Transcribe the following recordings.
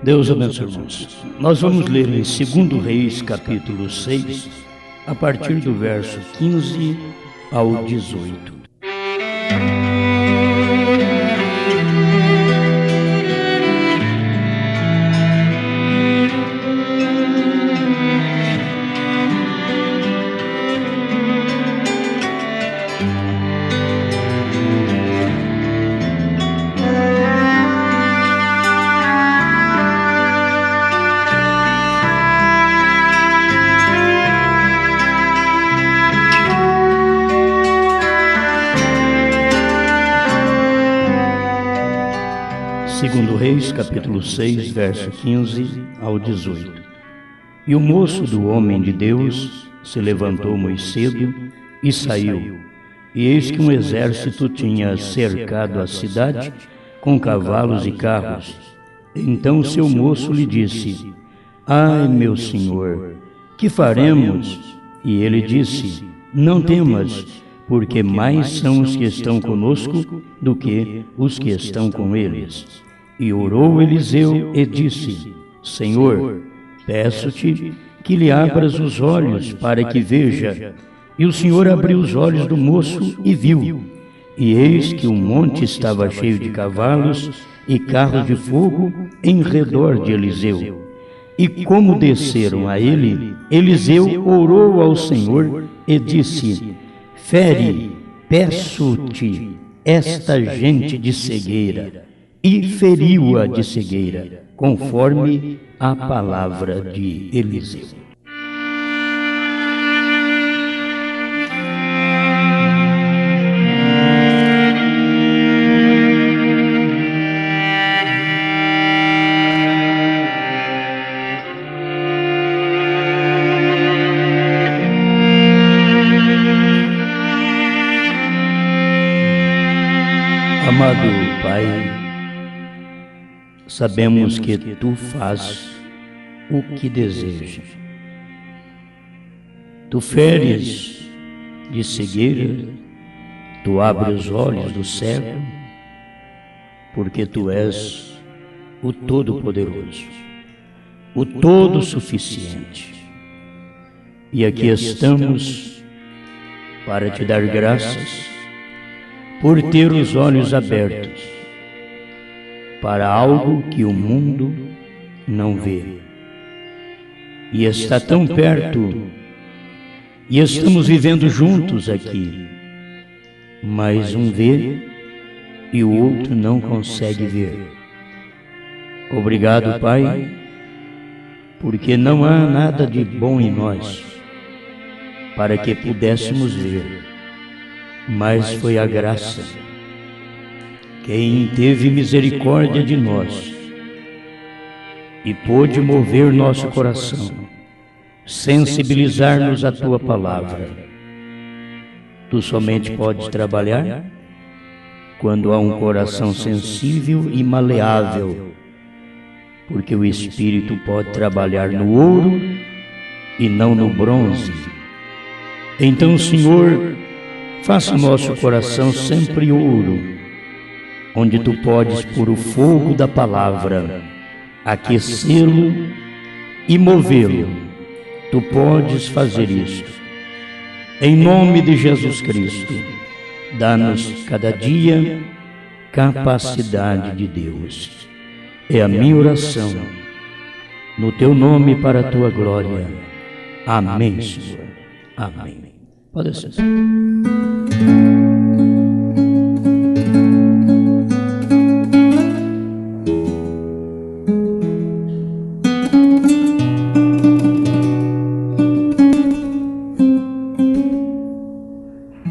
Deus abençoe, irmãos. Nós vamos ler em 2 Reis, capítulo 6, a partir do verso 15 ao 18. Segundo Reis, capítulo 6, verso 15 ao 18. E o moço do homem de Deus se levantou muito cedo e saiu, e eis que um exército tinha cercado a cidade com cavalos e carros. Então seu moço lhe disse: Ai, meu senhor, que faremos? E ele disse: Não temas, porque mais são os que estão conosco do que os que estão com eles. E orou Eliseu e disse: Senhor, peço-te que lhe abras os olhos para que veja. E o Senhor abriu os olhos do moço e viu. E eis que o monte estava cheio de cavalos e carros de fogo em redor de Eliseu. E como desceram a ele, Eliseu orou ao Senhor e disse: Fere, peço-te, esta gente de cegueira. E feriu-a de cegueira, conforme a palavra de Eliseu. Amado Pai, sabemos que Tu fazes o que desejas. Tu feres de cegueira, Tu abres os olhos do cego, porque Tu és o Todo-Poderoso, o Todo-Suficiente. E aqui estamos para Te dar graças por ter os olhos abertos para algo que o mundo não vê. E está tão perto, e estamos vivendo juntos aqui, mas um vê e o outro não consegue ver. Obrigado, Pai, porque não há nada de bom em nós para que pudéssemos ver, mas foi a graça. Quem teve misericórdia de nós e pôde mover nosso coração, sensibilizar-nos à Tua palavra. Tu somente podes trabalhar quando há um coração sensível e maleável, porque o Espírito pode trabalhar no ouro e não no bronze. Então, Senhor, faça nosso coração sempre ouro, onde Tu podes pôr o fogo da palavra, aquecê-lo e movê-lo. Tu podes fazer isto. Em nome de Jesus Cristo, dá-nos cada dia capacidade de Deus. É a minha oração, no Teu nome, para a Tua glória. Amém, Senhor. Amém. Pode ser.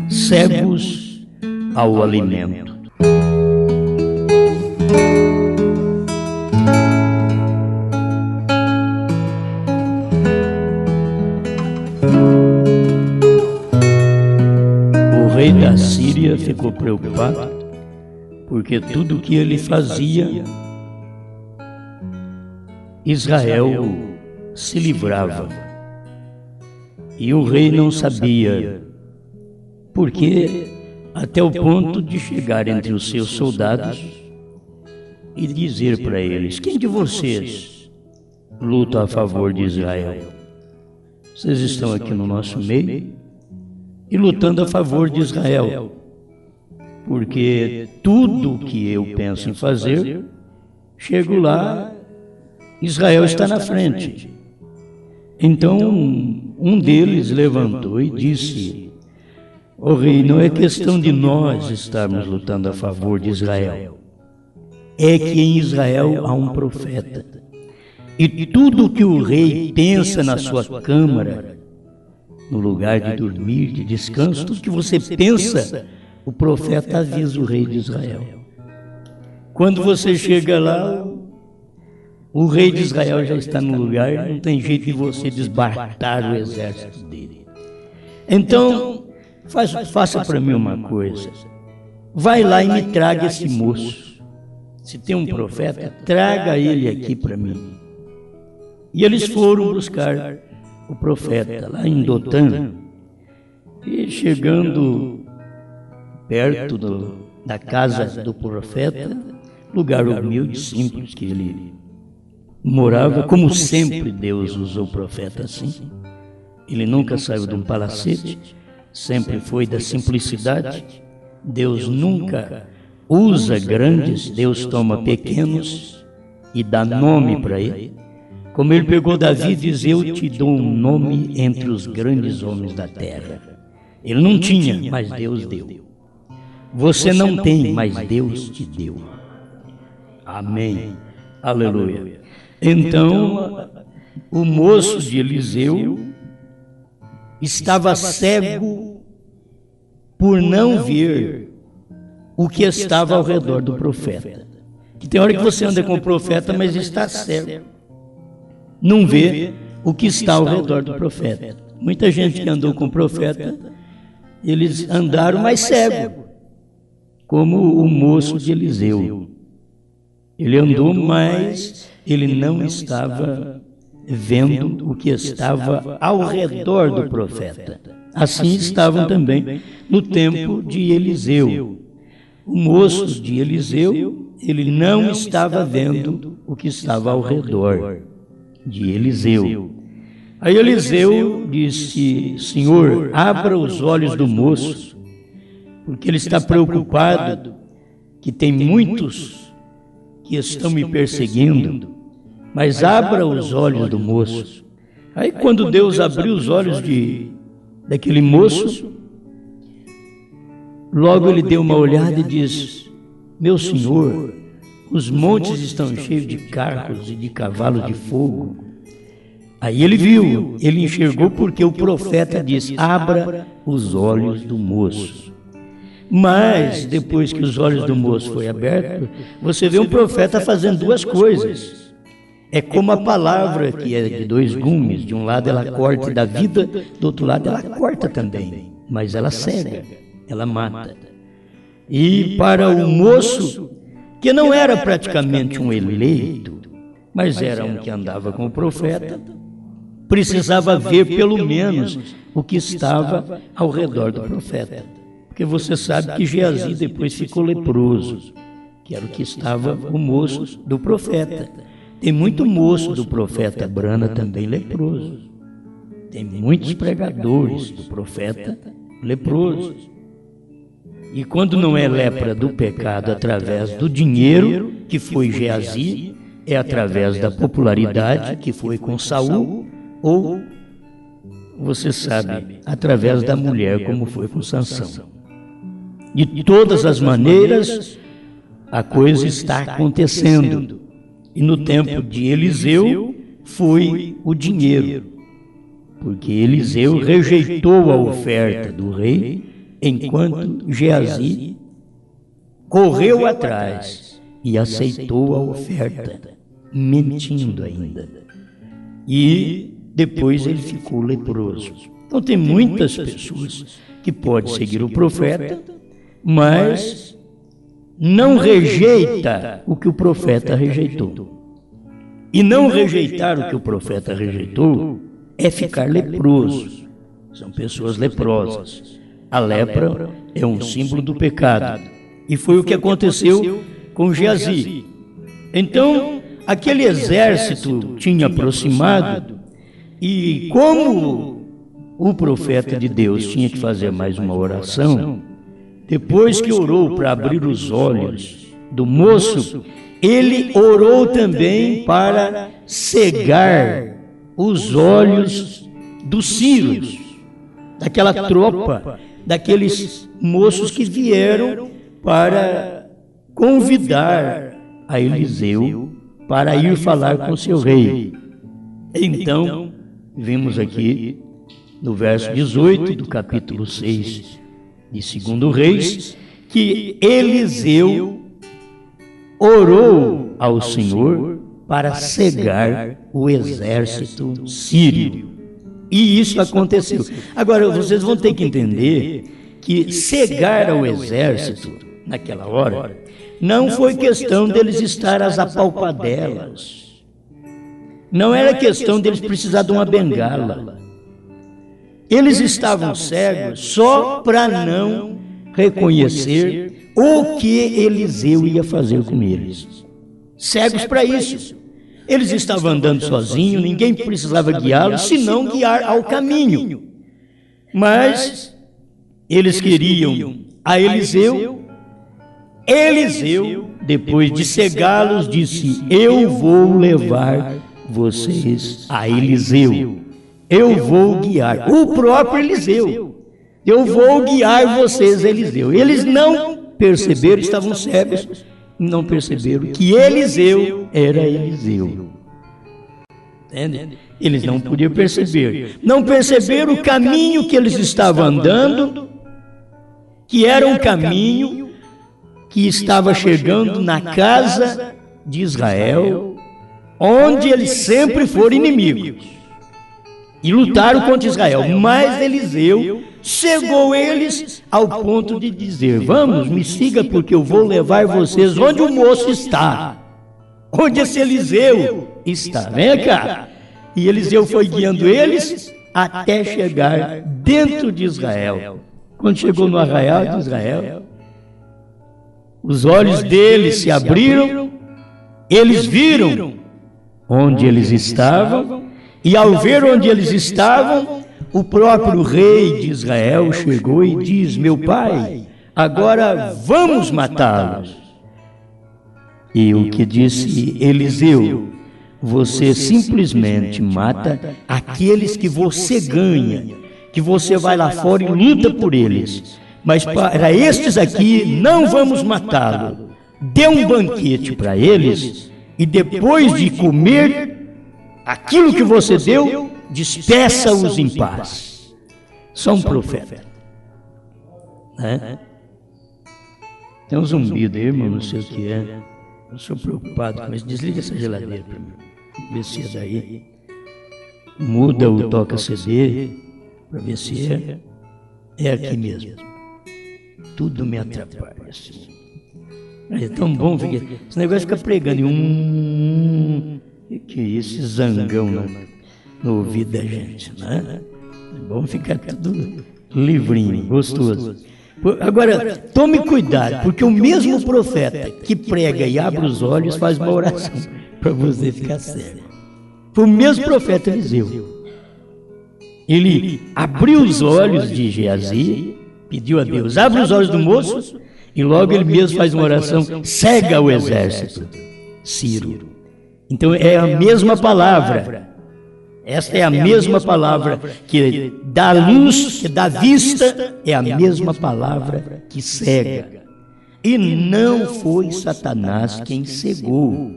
Cegos ao alimento. O rei da Síria ficou preocupado, porque tudo o que ele fazia, Israel se livrava. E o rei não sabia porque, até o ponto de chegar entre os seus soldados e dizer para eles: quem de vocês luta a favor de Israel? Vocês estão aqui no nosso meio e lutando a favor de Israel, porque tudo que eu penso em fazer, chego lá, Israel está na frente. Então um deles levantou e disse: ó rei, não é questão de nós estarmos lutando a favor de Israel, é que em Israel há um profeta, e tudo que o rei pensa na sua câmara, no lugar de dormir, de descanso, tudo que você pensa, o profeta avisa o rei de Israel. Quando você chega lá, o rei de Israel já está no lugar, não tem jeito de você desbartar o exército dele. Então, faça para mim uma coisa, vai lá e me traga esse moço. Se tem um profeta, traga ele aqui para mim. E eles foram buscar o profeta lá em Dotã, e chegando perto da casa do profeta, lugar humilde, simples que ele morava, como sempre Deus usou o profeta assim. Ele nunca saiu de um palacete, sempre foi da simplicidade. Deus nunca usa grandes, Deus toma pequenos e dá nome para ele. Como ele pegou Davi e diz: eu te dou um nome entre os grandes homens da terra. Ele não tinha, mas Deus deu. Você não tem, mas Deus te deu. Amém. Aleluia. Então, o moço de Eliseu estava cego por não ver o que estava ao redor do profeta. Que tem hora que você anda com o profeta, mas está cego, não vê o que está ao redor do profeta. Muita gente que andou com o profeta, eles andaram mais cego, como o moço de Eliseu. Ele andou, mas ele não estava vendo o que estava ao redor do profeta. Assim estavam também no tempo de Eliseu. O moço de Eliseu, ele não estava vendo o que estava ao redor de Eliseu. Aí Eliseu disse: Senhor, abra os olhos do moço, porque ele está preocupado, que tem muitos que estão me perseguindo, mas abra os olhos do moço. Aí quando Deus abriu os olhos daquele moço, logo ele deu uma olhada e disse: meu senhor, os montes estão cheios de carros e de cavalos de fogo. Aí ele viu, ele enxergou, porque o profeta disse: abra os olhos do moço. Mas depois que os olhos do moço foram abertos, você vê um profeta fazendo duas coisas. É como a palavra que é de dois gumes, de um lado ela corta e dá vida, do outro lado ela corta também, mas ela cega, ela mata. E para o moço, que não era praticamente um eleito, mas era um que andava com o profeta, precisava ver pelo menos o que estava ao redor do profeta. Porque você sabe que Geazi depois ficou leproso, que era o que estava o moço do profeta. Tem muito moço do profeta Brana também leproso. Tem muitos pregadores do profeta leprosos. E quando não é lepra do pecado através do dinheiro, que foi Geazi, é através da popularidade, que foi com Saul, ou, você sabe, através da mulher, como foi com Sansão. De todas as maneiras, a coisa está acontecendo. E no tempo de Eliseu, foi o dinheiro. Porque Eliseu rejeitou a oferta do rei, enquanto Geazi correu atrás e aceitou a oferta, mentindo ainda. E depois ele ficou leproso. Então tem muitas pessoas que podem seguir o profeta, mas não rejeita o que o profeta rejeitou. E não rejeitar o que o profeta rejeitou é ficar leproso. São pessoas leprosas. A lepra é um símbolo do pecado. E foi o que aconteceu com Geazi. Então, aquele exército tinha aproximado, e como o profeta de Deus tinha que fazer mais uma oração, depois que orou para abrir os olhos do moço, ele orou também para cegar os olhos dos sírios, daquela tropa, daqueles moços que vieram para convidar a Eliseu para ir falar com seu rei. Então, vimos aqui no verso 18 do capítulo 6 de 2 Reis, que Eliseu orou ao Senhor para cegar o exército sírio. E isso aconteceu. Agora, vocês vão ter que entender que cegar ao exército, naquela hora, não foi questão deles estar às apalpadelas. Não era questão deles precisar de uma bengala. Eles estavam cegos só para não reconhecer o que Eliseu ia fazer com eles. Cegos para isso. Eles estavam andando sozinhos, ninguém precisava guiá-los, senão guiar ao caminho. Mas eles queriam a Eliseu. Eliseu, depois de cegá-los, disse: eu vou levar vocês a Eliseu. Eu vou guiar. O próprio Eliseu. Eu vou guiar vocês, Eliseu. Eles não perceberam, estavam cegos, não perceberam que Eliseu era Eliseu. Entende? Eles não podiam perceber. Não perceberam o caminho que eles estavam andando, que era um caminho que estava chegando na casa de Israel, onde eles sempre foram inimigos e lutaram contra Israel. Mas Eliseu cegou eles ao ponto de dizer: vamos, me siga, porque eu vou levar vocês onde o moço está, onde esse Eliseu está. Vem cá. E Eliseu foi guiando eles até chegar dentro de Israel. Quando chegou no arraial de Israel, os olhos deles se abriram, eles viram onde eles estavam, e ao ver onde eles estavam, o próprio rei de Israel chegou e diz: meu pai, agora vamos matá-los. E o que disse Eliseu: você simplesmente mata aqueles que você ganha, que você vai lá fora e luta por eles. Mas para estes aqui não vamos matá-lo. Dê um banquete para eles, e depois de comer aquilo que você deu, despeça-os em paz. Só um profeta. Né? Tem um zumbido aí, irmão, não sei o que é. Eu sou preocupado, mas desliga essa geladeira para mim. Vê se é daí. Muda o toca-CD para ver se é aqui mesmo. Tudo me atrapalha. Assim. É tão bom, esse negócio fica pregando. Que esse zangão no ouvido da gente, né? É bom ficar tudo livrinho, gostoso. Agora, tome cuidado, porque o mesmo profeta que prega e abre os olhos faz uma oração para você ficar cego. Foi o mesmo profeta Eliseu. Ele abriu os olhos de Geazi, pediu a Deus: abre os olhos do moço, e logo ele mesmo faz uma oração: cega o exército sírio. Então é a mesma palavra. Esta é a mesma palavra que dá luz, que dá vista, é a mesma palavra que cega. E não foi Satanás quem cegou.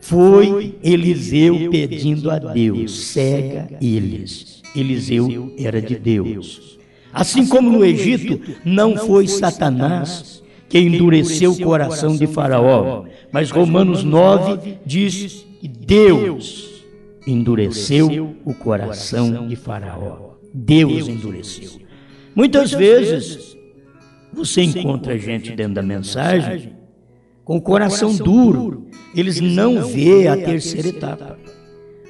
Foi Eliseu pedindo a Deus: cega eles. Eliseu era de Deus. Assim como no Egito, não foi Satanás que endureceu o coração de Faraó, mas Romanos 9 diz que Deus endureceu o coração de Faraó. Deus endureceu. Muitas vezes você encontra gente dentro da mensagem com o coração duro. Eles não vê a terceira etapa.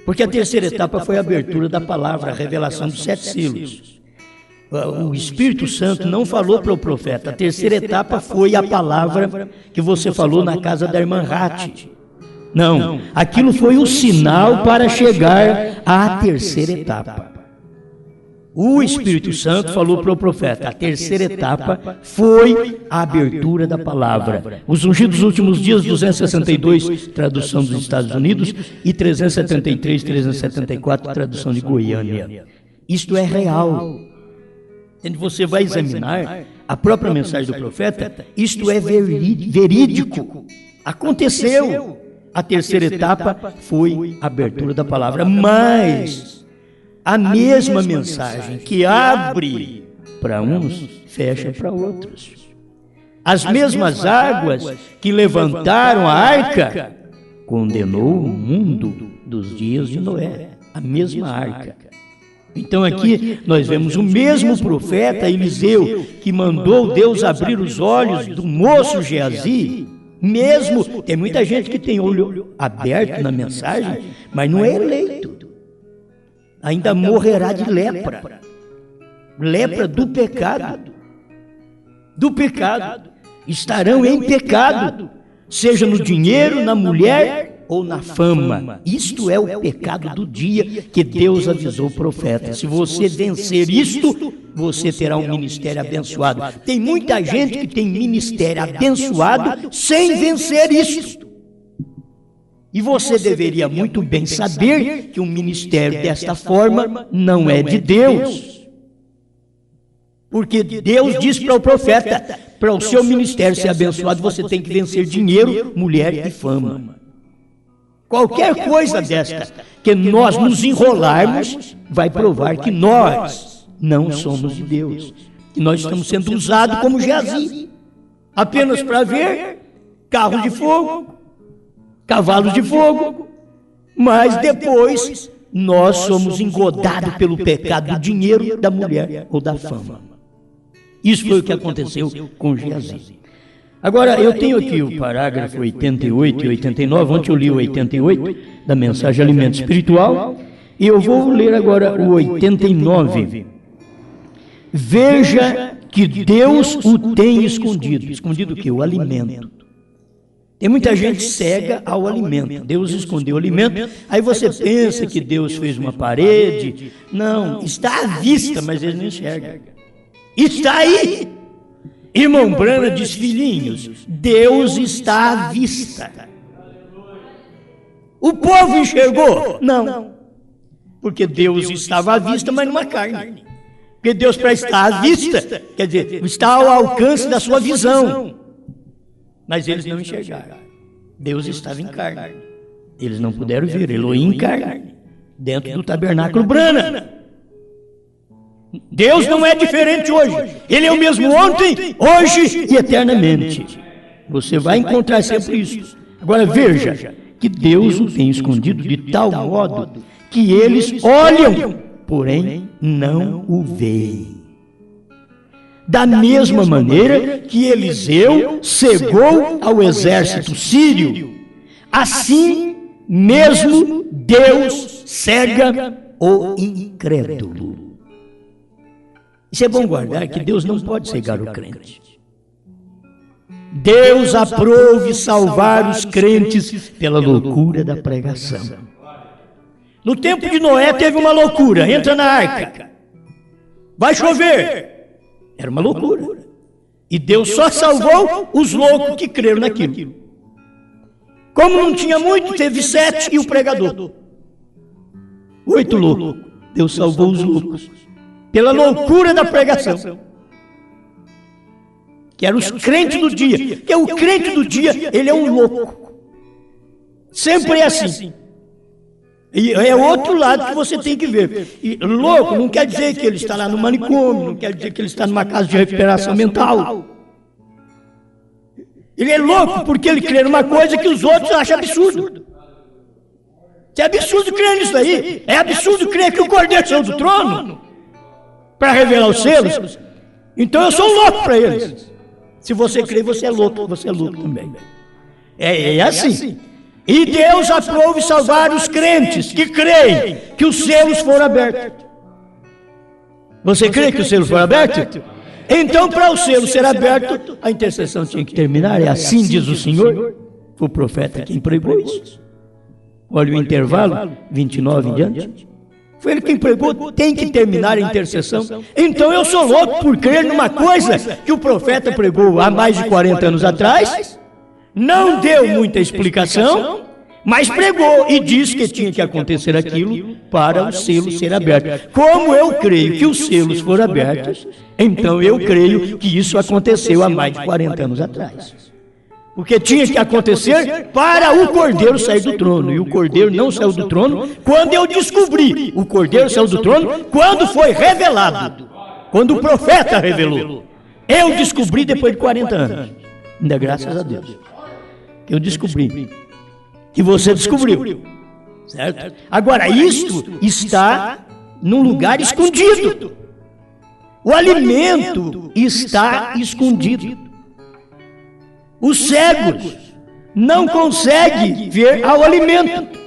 Porque a terceira etapa foi a abertura da palavra, a revelação dos 7 selos. O Espírito Santo não falou para o profeta. A terceira etapa foi a palavra que você falou na casa da irmã Rati. Não, aquilo foi o sinal para chegar à terceira etapa. O Espírito Santo falou para o profeta, a terceira etapa foi a abertura da palavra. Os ungidos dos últimos dias, 262, tradução dos Estados Unidos, e 373, 374, tradução de Goiânia. Isto é real. Você vai examinar a própria mensagem do profeta, isto é verídico. Aconteceu. A terceira etapa foi a abertura da palavra, mas a mesma mensagem que abre para uns, fecha para outros. As mesmas águas que levantaram a arca, condenou o mundo dos dias de Noé. A mesma arca. Então aqui nós vemos o mesmo profeta Eliseu, que mandou Deus abrir os olhos do moço Geazi. Mesmo, tem muita gente que tem olho aberto na mensagem, mas não é eleito. Ainda morrerá de lepra. Lepra do pecado. Do pecado. Estarão em pecado, seja no dinheiro, na mulher ou na fama. Isto é o pecado do dia que Deus avisou o profeta. Se você vencer isto, você terá um ministério abençoado. Tem muita gente que tem ministério abençoado sem vencer isto. E você deveria muito bem saber que um ministério desta forma não é de Deus. Porque Deus diz para o profeta, para o seu ministério ser abençoado, você tem que vencer dinheiro, mulher e fama. Qualquer coisa desta que nós nos enrolarmos, vai provar que nós não somos de Deus. Que nós estamos sendo usados como Geazi, apenas para ver carros de fogo, cavalos de fogo, mas depois nós somos engodados pelo pecado do dinheiro, da mulher ou da fama. Isso foi o que aconteceu com Geazi. Agora, eu tenho aqui o parágrafo 88 e 89, ontem eu li o 88, da mensagem Alimento Espiritual, e eu vou ler agora o 89. Veja que Deus o tem escondido. Escondido o quê? O alimento. Tem muita gente cega ao alimento. Deus escondeu o alimento, aí você pensa que Deus fez uma parede. Não, está à vista, mas ele não enxerga. Está aí. Irmão Brana diz, filhinhos, Deus está à vista. O povo enxergou? Não. Porque Deus estava à vista, mas numa carne. Porque Deus, para estar à vista, quer dizer, está ao alcance da sua visão. Mas eles não enxergaram. Deus estava em carne. Eles não puderam ver Elohim em carne, dentro do tabernáculo Brana. Deus não é diferente hoje. Ele é o mesmo ontem, hoje e eternamente. Você vai encontrar sempre isso. Agora veja que Deus o tem escondido de tal modo que eles olham, porém não o veem. Da mesma maneira que Eliseu cegou ao exército sírio, assim mesmo Deus cega o incrédulo. Isso é bom guardar, que Deus não pode cegar o crente. Deus aprove salvar os crentes pela loucura da pregação. No tempo de Noé teve uma loucura, entra na arca, vai chover, era uma loucura. E Deus só salvou os loucos que creram naquilo. Como não tinha muito, teve 7 e o pregador. 8 loucos, Deus salvou os loucos. Pela loucura da pregação, que eram os crentes do dia, que é o crente do dia, ele é um louco, sempre é assim, e é outro lado que você tem que ver, e louco não quer dizer que ele está lá no manicômio, não quer dizer que ele está numa casa de recuperação mental, ele é louco porque ele crê numa coisa que os outros acham absurdo. É absurdo crer nisso aí, é absurdo crer que o Cordeiro saiu do trono para revelar os selos. Então eu sou louco para eles. Se você crê, você é louco também. É assim. E Deus aprove salvar os crentes que creem que os selos foram abertos. Você crê que os selos foram abertos? Então, para o selo ser aberto, a intercessão tinha que terminar. É assim diz o Senhor. Foi o profeta quem pregou isso. Olha o intervalo, 29 em diante. Foi ele quem pregou, tem que terminar a intercessão. Então eu sou louco por crer numa coisa que o profeta pregou há mais de 40 anos atrás, não deu muita explicação, mas pregou e disse que tinha que acontecer aquilo para o selo ser aberto. Como eu creio que os selos foram abertos, então eu creio que isso aconteceu há mais de 40 anos atrás. Porque tinha que acontecer para o Cordeiro sair do trono. E o Cordeiro não saiu do trono quando eu descobri. O Cordeiro saiu do trono quando foi revelado. Quando o profeta revelou. Eu descobri depois de 40 anos. Ainda graças a Deus. Eu descobri. Que você descobriu. Certo? Agora, isto está num lugar escondido. O alimento está escondido. Os cegos não conseguem ver ao alimento.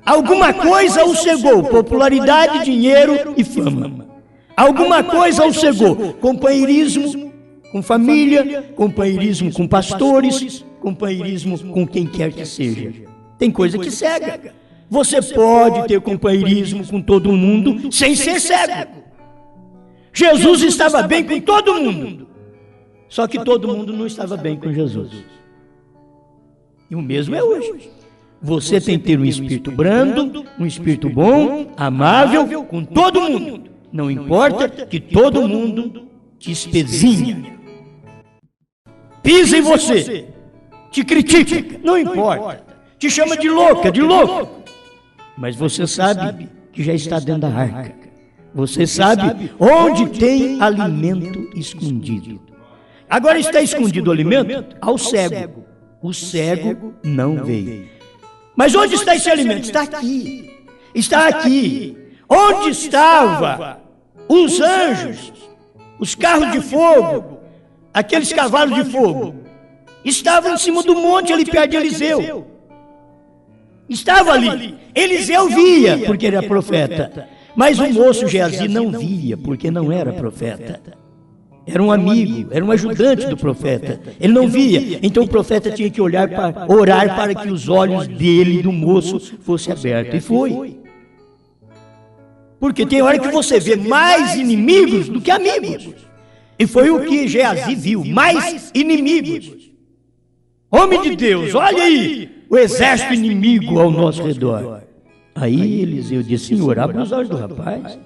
Alguma coisa o cegou, popularidade, dinheiro e fama. Alguma coisa o cegou, companheirismo com família, companheirismo com pastores, companheirismo com quem quer que seja. Tem coisa que cega. Você pode ter companheirismo com todo mundo sem ser cego. Jesus estava bem com todo mundo. Só que todo mundo não estava bem com Jesus. E o mesmo é hoje. Você tem que ter um espírito brando, um espírito bom, amável, com todo mundo. Não importa que todo mundo te espezinha. Pisa em você. Te critica. Não importa. Te chama de louca, de louco. Mas você sabe que já está dentro da arca. Você sabe onde tem alimento escondido. Agora está escondido o alimento ao cego. O cego não veio. Mas onde está esse alimento? Está aqui. Está aqui. Onde estavam os anjos, os carros de fogo, aqueles cavalos de fogo? Estavam em cima do monte ali perto de Eliseu. Estava ali. Eliseu via, porque era profeta. Mas o moço Geazi não via, porque não era profeta. Era um amigo, era um ajudante do profeta. Ele não via. Então o profeta tinha que orar para que os olhos dele, do moço, fossem abertos. E foi. Porque tem hora que você vê mais inimigos do que amigos. E foi o que Geazi viu, mais inimigos. Homem de Deus, olha aí o exército inimigo ao nosso redor. Aí Eliseu disse: Senhor, abre os olhos do rapaz.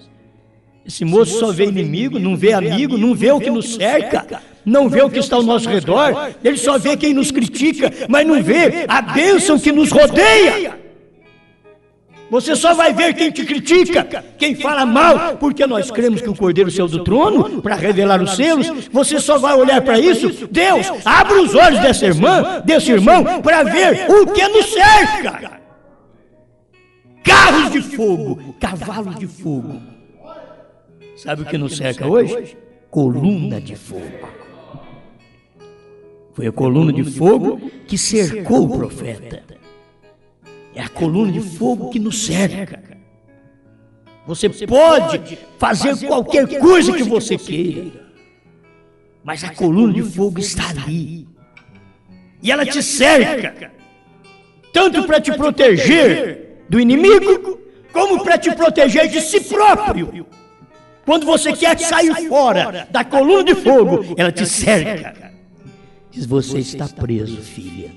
Esse moço só vê inimigo, não vê amigo, não vê o que nos cerca, não vê o que está ao nosso redor, ele só vê quem nos critica, mas não vê a bênção que nos rodeia. Você só vai ver quem te critica, quem fala mal, porque nós cremos que o Cordeiro saiu do trono para revelar os selos. Você só vai olhar para isso. Deus, abre os olhos dessa irmã, desse irmão, para ver o que nos cerca. Carros de fogo, cavalos de fogo. Sabe o que nos cerca hoje? Coluna de fogo. Foi a coluna de fogo que cercou o profeta. É a coluna de fogo que nos cerca. Você pode fazer qualquer coisa que você queira, mas a coluna de fogo está ali. E ela te cerca, tanto para te proteger do inimigo, como para te proteger de si próprio. Quando você quer sair fora da coluna de fogo, ela te cerca. Diz: você está preso, filha.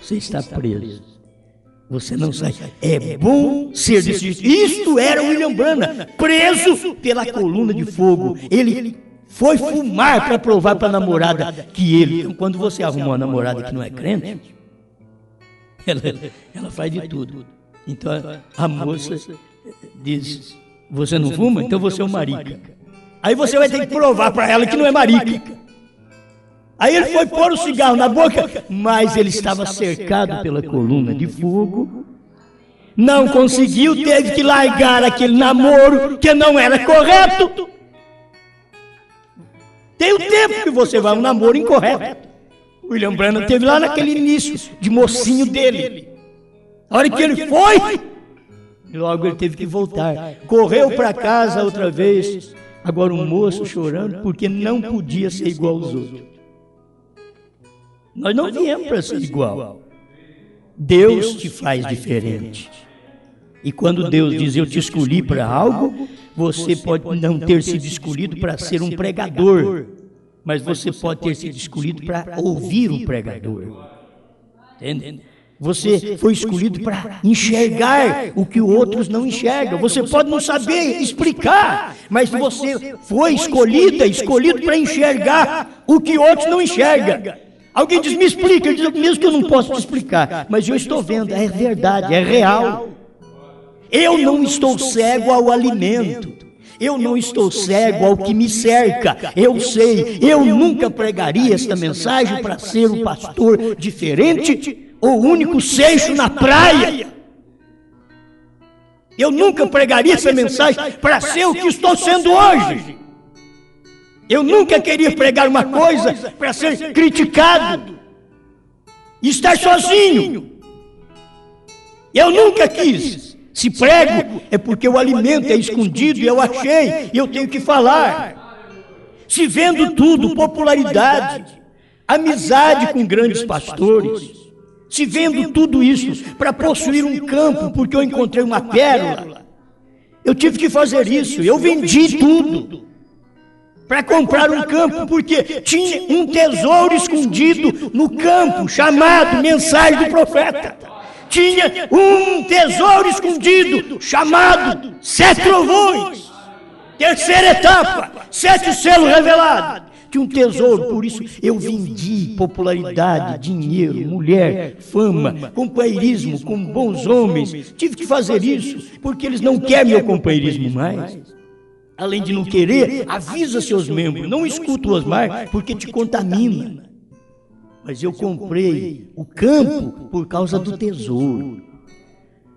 Você está preso. Você não sai. É bom ser desse jeito. Isto era William Branham, preso pela coluna de fogo. Ele foi fumar para provar para a namorada que ele... Então, quando você arruma uma namorada que não é crente, ela faz de tudo. Então a moça diz: você não fuma? Então você é um marica. Aí você vai ter que provar para ela que não é marica. Aí ele foi pôr o cigarro na boca, mas ele estava cercado pela coluna de fogo. Não conseguiu, teve que largar aquele namoro que não era correto. Tem o tempo que você vai um namoro incorreto. William Branham teve lá naquele início de mocinho dele. A hora que ele foi, logo ele teve que voltar. Correu para casa outra vez. Agora um moço chorando porque não podia ser igual aos outros. Nós não viemos para ser igual. Deus te faz diferente. E quando Deus diz, eu te escolhi para algo, você pode não ter sido escolhido para ser um pregador, mas você pode ter sido escolhido para ouvir o pregador. Entende? Você foi escolhido para enxergar o que outros não enxergam. Você pode não saber explicar, mas você foi escolhido para enxergar o que outros não enxergam. Alguém diz, me explica. Eu digo, mesmo que eu não possa te explicar, mas eu estou vendo, é verdade, é real. Eu não estou cego ao alimento. Eu não estou cego ao que me cerca. Eu sei, eu nunca pregaria esta mensagem para ser um pastor diferente ou único seixo na praia. Eu nunca pregaria essa mensagem para ser o que estou sendo hoje. Eu nunca queria pregar uma coisa para ser criticado e estar sozinho. Eu nunca quis. Se prego, é porque o alimento é escondido e eu achei, e eu tenho que falar. Se vendo tudo, popularidade, amizade com grandes pastores, se vendo tudo isso para possuir um campo, porque eu encontrei uma pérola, eu tive que fazer isso, eu vendi tudo para comprar um campo, porque tinha um tesouro escondido no campo, chamado mensagem do profeta. Tinha um tesouro escondido, chamado 7 trovões. Terceira etapa, 7 selos revelados. Tinha um tesouro, por isso eu vendi popularidade, dinheiro, mulher, fama, companheirismo com bons homens. Tive que fazer isso, porque eles não querem meu companheirismo mais. Além de não querer, avisa seus membros, não escuta-os mais, porque te contamina. Mas eu comprei o campo por causa do tesouro.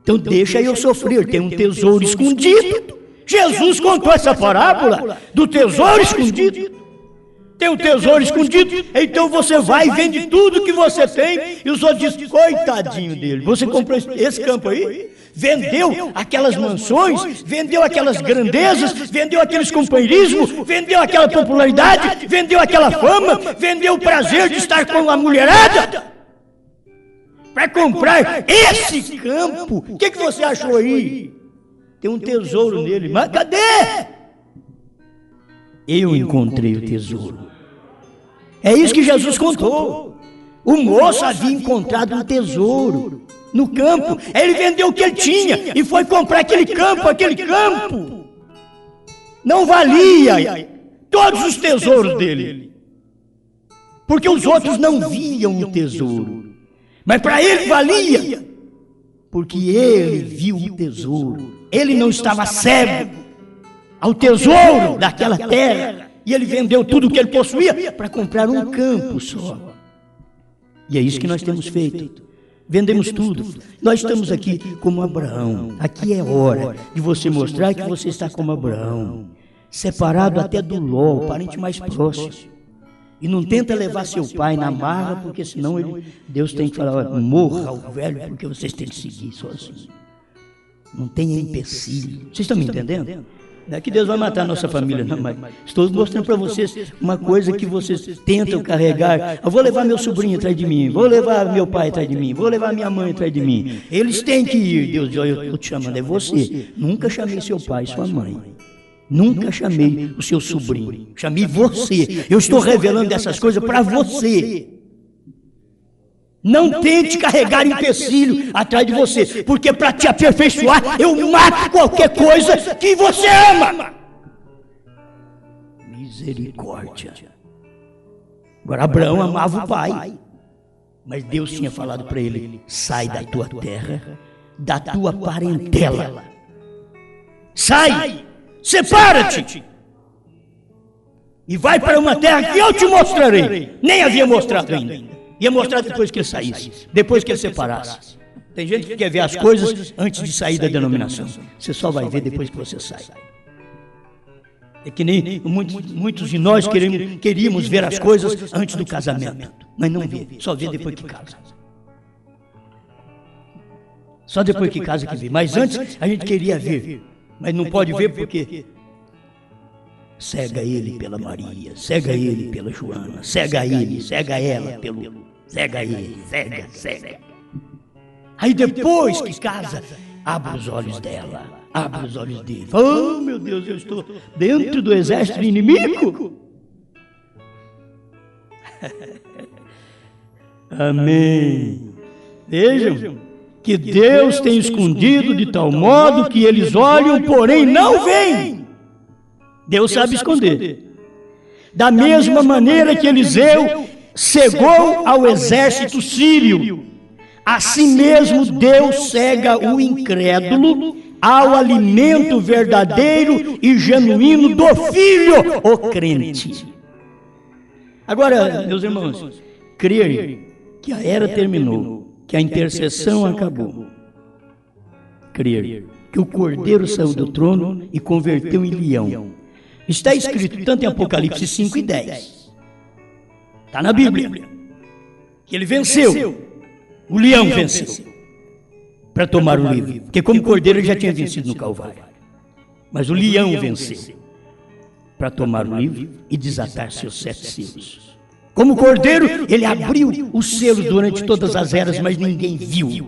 Então deixa eu sofrer, tem um tesouro escondido. Jesus contou essa parábola do tesouro escondido. Tem um tesouro escondido, então você vai e vende tudo que você tem, e os outros dizem, coitadinho dele, você comprou esse campo aí? Vendeu aquelas mansões, vendeu aquelas grandezas, vendeu aqueles companheirismos, vendeu aquela popularidade, vendeu aquela fama, vendeu o prazer de estar com a mulherada para comprar esse campo. O que você achou aí? Tem um tesouro nele, mas cadê? Eu encontrei o tesouro. É isso que Jesus contou. O moço havia encontrado um tesouro no campo. Ele vendeu o que ele tinha e foi comprar aquele campo. Aquele campo não valia todos os tesouros dele, porque os outros não viam o tesouro, mas para ele valia, porque ele viu o tesouro. Ele não estava cego ao tesouro daquela terra, e ele vendeu tudo o que ele possuía para comprar um campo só. E é isso que nós temos feito. Vendemos tudo. Nós estamos aqui como Abraão. Aqui é hora de você mostrar que você está como Abraão, separado até do Ló, o parente mais próximo. E não tenta levar seu pai na marra, porque senão Deus tem que falar, morra o velho, porque vocês têm que seguir sozinho. Não tenha empecilho. Vocês estão me entendendo? Não é que Deus vai matar a nossa família, não, mas estou mostrando para vocês uma coisa que vocês tentam carregar. Eu vou levar meu sobrinho atrás de mim, vou levar meu pai atrás de mim, vou levar minha mãe atrás de mim. Eles têm que ir. Deus diz, eu estou te chamando, é você. Nunca chamei seu pai e sua mãe. Nunca chamei o seu sobrinho. Chamei você. Eu estou revelando essas coisas para você. Não tente carregar empecilho atrás de você, porque para te aperfeiçoar, eu mato qualquer coisa que você ama. Misericórdia. Agora, Abraão amava o pai, mas Deus tinha falado para ele, sai da tua terra, da tua parentela. Sai, separa-te e vai para uma terra que eu te mostrarei. Nem havia mostrado ainda. Ia mostrar depois que ele saísse, depois que ele separasse. Tem gente que quer ver as coisas antes de sair da denominação. Você só vai ver depois que você sai. É que nem muitos de nós queríamos ver as coisas antes do casamento, mas não vê, só vê depois que casa. Só depois que casa que vê. Mas antes a gente queria ver, mas não pode ver porque cega ele pela Maria, cega ele pela Joana, cega ele, cega ela pelo Cega ele, cega. Aí depois que casa, abre os olhos dela, abre os olhos dele. Oh, meu Deus, eu estou dentro do exército inimigo. Amém. Vejam que Deus tem escondido de tal modo que eles olham, porém não veem. Deus sabe esconder. Da mesma maneira que Eliseu cegou ao exército sírio, assim mesmo Deus cega o incrédulo ao alimento verdadeiro e genuíno do Filho, o crente. Agora, meus irmãos, crer que a era terminou, que a intercessão acabou, crer que o Cordeiro saiu do trono e converteu em leão, está escrito tanto em Apocalipse 5 e 10. Está na Bíblia. Que ele venceu. O leão venceu. Para tomar o livro. Porque como cordeiro ele já tinha vencido no Calvário. Mas o leão venceu. Para tomar o livro e desatar seus 7 selos. Como cordeiro, ele abriu os selos durante todas as eras, mas ninguém viu.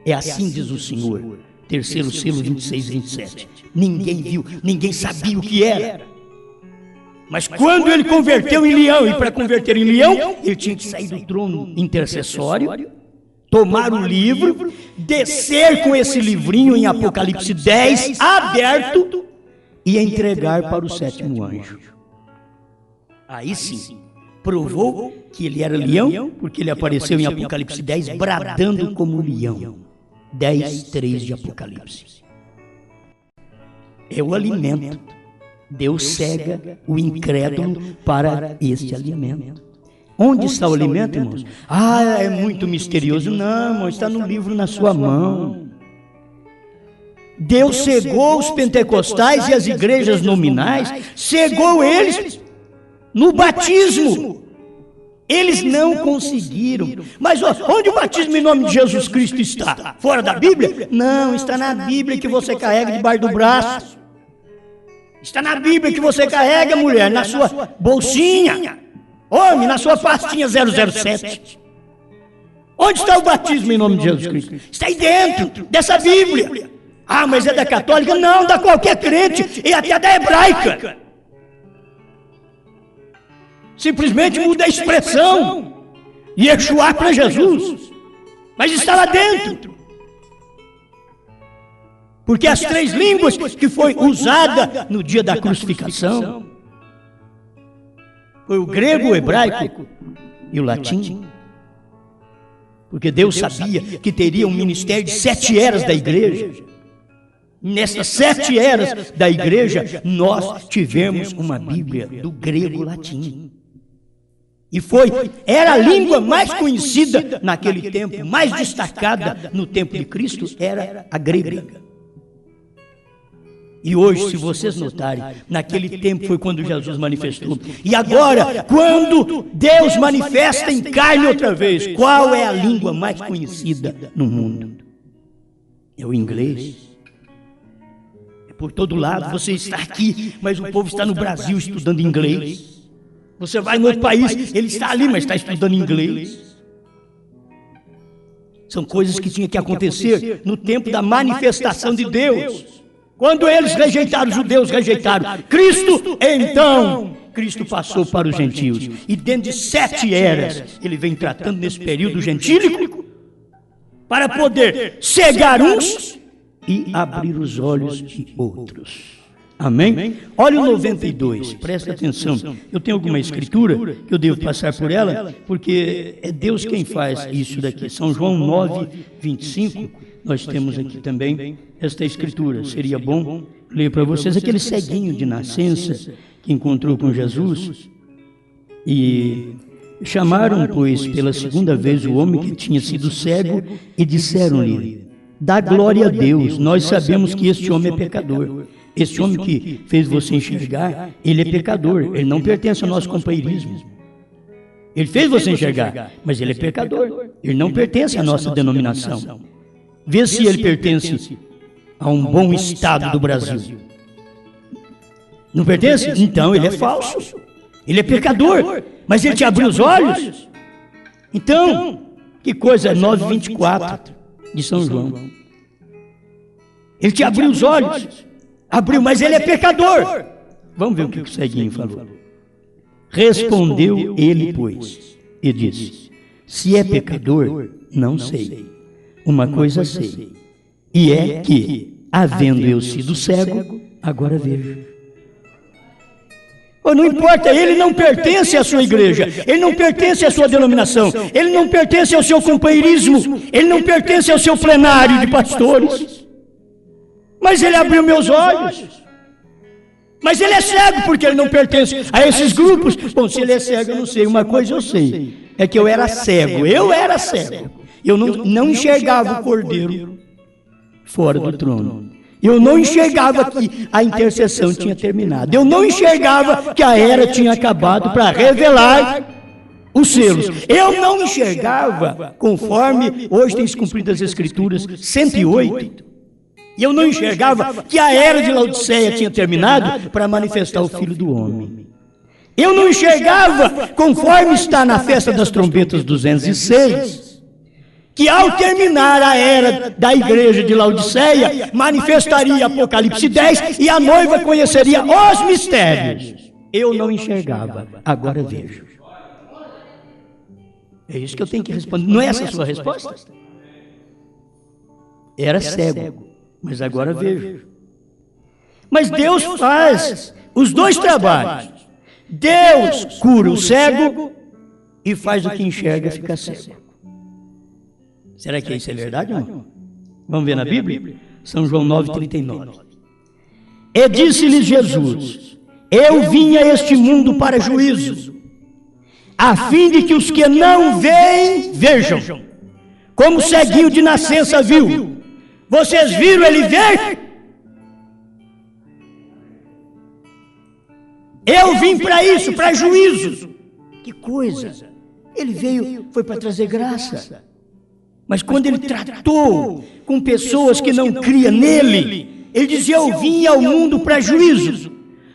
É assim diz o Senhor. Terceiro selo, 26 e 27. Ninguém viu, ninguém sabia o que era. Mas quando ele converteu em leão, e para converter em leão, ele tinha que sair do trono intercessório, tomar o livro, descer com esse livrinho em Apocalipse 10, aberto, e entregar para o 7º anjo. Aí sim, provou que ele era leão, porque ele apareceu em Apocalipse 10, bradando como leão. 10, 3 de Apocalipse. É o alimento. Deus cega o incrédulo para este alimento. Onde está o alimento, irmãos? Ah, é muito misterioso. Não, irmão, está no livro na sua mão. Deus cegou os pentecostais e as igrejas nominais, cegou eles no batismo. Eles não conseguiram. Mas onde o batismo em nome de Jesus Cristo está? Fora da Bíblia? Não, está na Bíblia que você carrega debaixo do braço. Está na Bíblia que você carrega, mulher, na sua bolsinha. Homem, na sua pastinha 007. Onde está o batismo em nome de Jesus Cristo? Está aí dentro dessa Bíblia. Ah, mas é da católica? Não, da qualquer crente e até da hebraica. Simplesmente muda a expressão. Yeshua para Jesus. Mas está lá dentro. Porque as 3 línguas que foi usada no dia da crucificação foi o grego, o hebraico e o latim. Porque Deus sabia que teria um ministério de 7 eras da igreja. Nessas 7 eras da igreja, nós tivemos uma Bíblia do grego-latim. E era a língua mais conhecida naquele tempo, mais destacada no tempo de Cristo, era a grega. E hoje, se vocês notarem, naquele tempo foi quando Jesus manifestou. E agora, quando Deus manifesta em carne outra vez, qual é a língua mais conhecida no mundo? É o inglês. É por todo lado, você está aqui, mas o povo está no Brasil estudando inglês. Você vai no outro país, ele está ali, mas está estudando inglês. São coisas que tinham que acontecer no tempo da manifestação de Deus. Quando eles rejeitaram, os judeus rejeitaram Cristo, então Cristo passou para os gentios. E dentro de 7 eras, ele vem tratando nesse período gentílico, para poder cegar uns e abrir os olhos de outros. Amém? Olha o 92, presta atenção. Eu tenho alguma escritura que eu devo passar por ela, porque é Deus quem faz isso daqui. São João 9, 25, nós temos aqui também esta escritura. Seria bom ler para vocês aquele ceguinho de nascença que encontrou com Jesus. E chamaram, pois, pela 2ª vez o homem que tinha sido cego e disseram-lhe: dá glória a Deus, nós sabemos que este homem é pecador. Este homem que fez você enxergar, ele é pecador, ele não pertence ao nosso companheirismo. Ele fez você enxergar, mas ele é pecador, ele não pertence à nossa denominação. Vê se ele pertence a um bom estado do Brasil. Não pertence? Então ele é falso, ele é pecador, mas ele te abriu os olhos. Então, que coisa, 9:24 de São João. Ele te abriu os olhos, abriu, mas ele é pecador. Vamos ver o que o ceguinho falou. Respondeu ele, pois, e disse: se é pecador, não sei. Uma coisa sei, e é que, havendo eu sido cego, agora vejo. Não importa, ele não pertence à sua igreja, ele não pertence à sua denominação, ele não pertence ao seu companheirismo, ele não pertence ao seu plenário de pastores. Mas ele abriu meus olhos. Mas ele é cego porque ele não pertence a esses grupos. Bom, se ele é cego, eu não sei. Uma coisa eu sei, é que eu era cego. Eu não enxergava o Cordeiro fora do trono. Eu não enxergava que a intercessão tinha terminado. Eu não enxergava que a era tinha acabado para revelar os selos. Eu não enxergava, conforme hoje tem se cumprido as Escrituras 108, e eu não enxergava que a era de Laodiceia tinha terminado para manifestar o Filho do Homem. Eu não enxergava, conforme está na festa das trombetas 206, que ao terminar a era da igreja de Laodiceia, manifestaria Apocalipse 10 e a noiva conheceria os mistérios. Eu não enxergava, agora vejo. É isso que eu tenho que responder. Não é essa a sua resposta? Era cego, mas agora vejo. Mas Deus faz os dois trabalhos. Deus cura o cego e faz o que enxerga ficar cego. Será que isso é verdade ou não? Vamos ver na Bíblia? São João 9:39. E disse-lhes Jesus: eu vim a este mundo para juízo, a fim de que os que não veem, vejam, como o ceguinho de nascença viu. Vocês viram ele ver? Eu vim para isso, para juízo. Que coisa! Ele veio, foi para trazer graça. Mas quando ele tratou com pessoas que não criam nele, ele dizia: eu vim ao mundo para juízo,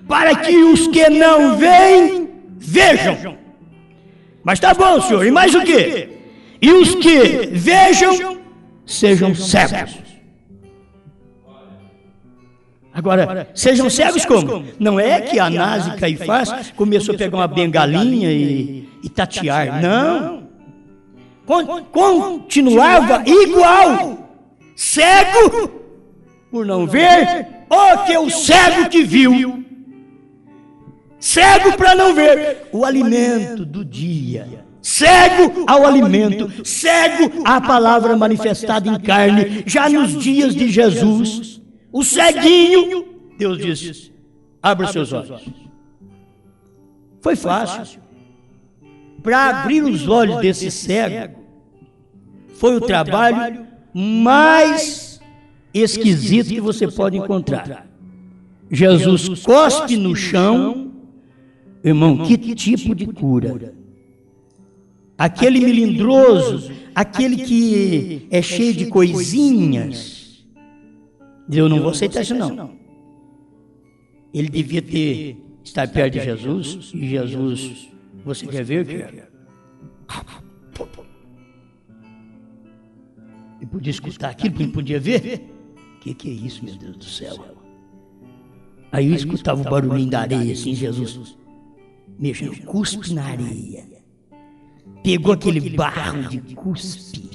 para que os que não veem, vejam. Mas tá bom, senhor, e mais o quê? E os que vejam, sejam cegos. Agora, sejam cegos como? Não é que Anás e Caifás começou a pegar uma bengalinha e tatear, não. Continuava igual, cego por não ver, o que o cego que viu, cego para não ver o alimento do dia, cego ao alimento, cego à palavra manifestada em carne. Já nos dias de Jesus, o ceguinho, Deus disse: abra os seus olhos. Foi fácil. Para abrir os olhos desse cego, foi o trabalho mais esquisito que você pode encontrar. Jesus cospe no chão, irmão, que tipo de cura? Aquele melindroso, aquele que é cheio de coisinhas, eu não vou aceitar isso não. Ele devia estar perto de Jesus, e Jesus: você quer ver? Quer? Ele podia escutar aquilo, ele podia ver. O que é isso, meu Deus do céu? Aí eu escutava o barulhinho da areia, assim, Jesus mexendo, cuspe na areia. Pegou aquele barro de cuspe.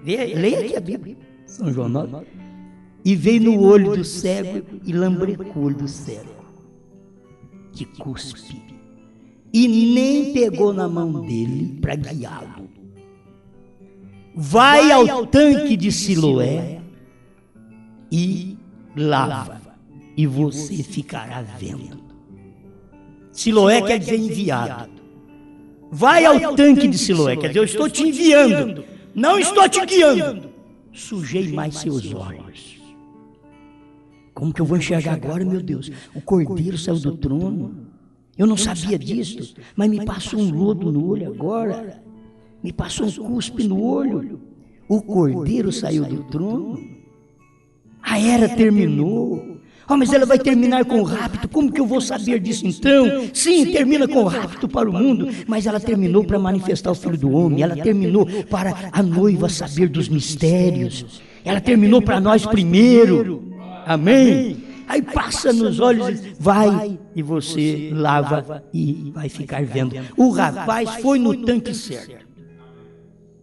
Leia aqui a Bíblia, São João 9. E veio no olho do cego e lambrecou o olho do cego. Que cuspe. E nem pegou na mão dele para guiá-lo. Vai ao tanque de Siloé e lava, e você ficará vendo. Siloé quer dizer enviado. Vai ao tanque de Siloé, quer dizer, eu estou te enviando, não estou te guiando. Sujei mais seus olhos. Como que eu vou enxergar agora, meu Deus? O Cordeiro saiu do trono. Eu não sabia disso, mas me passou um lodo no olho agora. Me passou um cuspe no olho. O Cordeiro saiu do trono. A era terminou. Mas ela vai terminar com o rapto. Como que eu vou saber disso então? Sim, termina com o rapto para o mundo, mas ela terminou para manifestar o Filho do Homem. Ela terminou para a noiva saber dos mistérios. Ela terminou para nós primeiro. Amém? Aí passa nos olhos, vai e você lava e vai ficar vendo. O rapaz foi no tanque certo.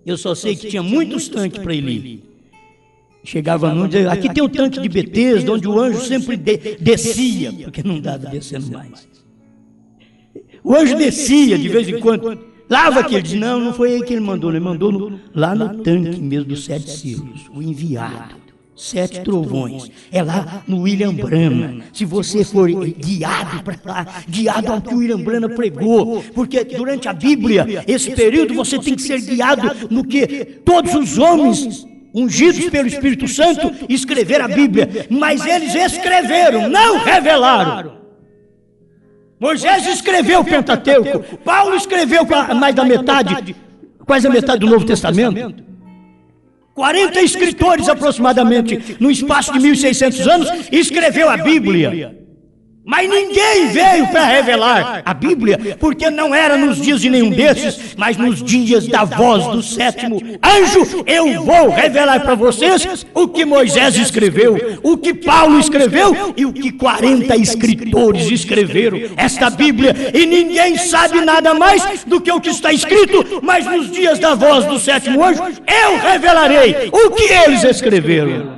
Eu só sei que tinha muitos tanques para ele ir. Chegava num, dizia, aqui tem o tanque de Betesda, onde o anjo sempre descia, porque não dava descendo mais. O anjo descia de vez em quando, lava aquele, diz, não foi aí que ele mandou lá no tanque mesmo dos 7 selos, o enviado, 7 trovões, é lá no William Branham. Se você for guiado para lá, guiado ao que o William Branham pregou, porque durante a Bíblia, esse período, você tem que ser guiado no que todos os homens ungidos pelo Espírito Santo, escreveram a Bíblia, mas eles escreveram, não revelaram. Moisés escreveu o Pentateuco, Paulo escreveu mais da metade, quase a metade do Novo Testamento. 40 escritores aproximadamente, no espaço de 1.600 anos, escreveu a Bíblia. Mas ninguém veio para revelar a Bíblia, porque não era nos dias de nenhum desses, mas nos dias da voz do 7º anjo, eu vou revelar para vocês o que Moisés escreveu, o que Paulo escreveu e o que 40 escritores escreveram esta Bíblia, e ninguém sabe nada mais do que o que está escrito, mas nos dias da voz do 7º anjo, eu revelarei o que eles escreveram.